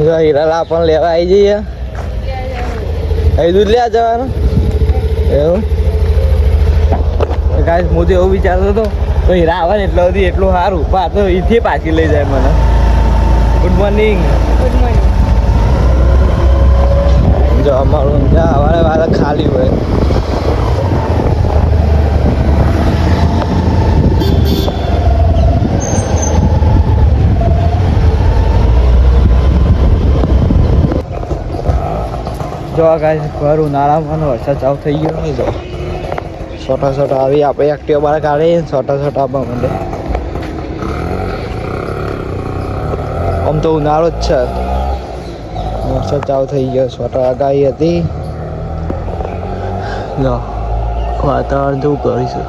હીરાલા પણ લેવા આવી જઈએ અહીં દૂધ લેવા જવાનું એવું ગાઈસ હું તો એવું વિચારતો હતો તો હીરા આવે ને એટલે સુધી એટલું સારું પણ આ તો અહીંથી પાછી લઈ જાય મને ગુડ મોર્નિંગ જો અમારું ત્યાં વારે વારે ખાલી હોય જો ગાઈસ ઘર ઉનાળામાં વરસાદ ચાલુ થઈ ગયો નહીં જો છોટા છોટા આવી આપણે એક્ટિવ બહાર કાઢીએ છોટા છોટા આપવા માંડે આમ તો ઉનાળો જ છે વરસાદ ચાલુ થઈ ગયો છોટા આગાહી હતી જો વાતાવરણ જેવું કરીશું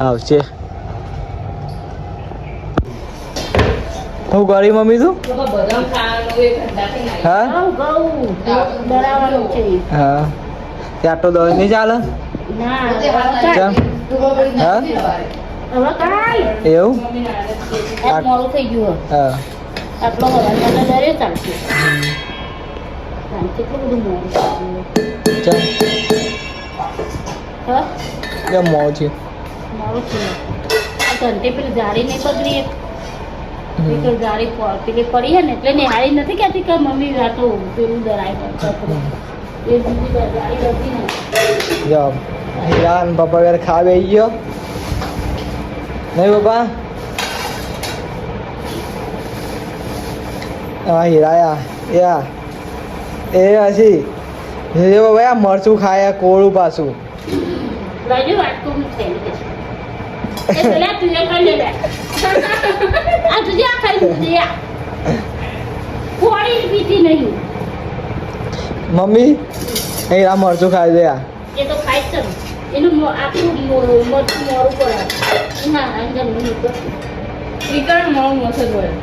આવશે હું કરી મમ્મી તું હા હા ત્યાં તો દવા નહીં ચાલે હા એવું થઈ ગયું હા આટલો દરે ચાલશે કેટલું બધું ચાલ હા કેમ મોડું છે મારું છે આ ઘંટે પેલી જાળી નહીં બગડી પેલી જાળી પેલી પડી હે ને એટલે નિહાળી નથી કહેતી કે મમ્મી આ તો પેલું દરાય એ બીજી જાળી હતી ને જો હીરા અને પપ્પા ઘરે ખા બેસી ગયો નહીં પપ્પા હા હીરા યા એ હસી એ બાબા આ મરચું ખાયા કોળું પાછું લાજો વાટકો મૂકે એ પેલા તું એ ખાઈ લે આ તુજે આ ખાઈ લે કોળી પીતી નહીં મમ્મી હીરા મરચું ખાઈ દે એ તો ખાઈ છે એનું આખું મરચું મોરું પડે ના અંદર નહીં તો ઈ કણ મોરું મસર હોય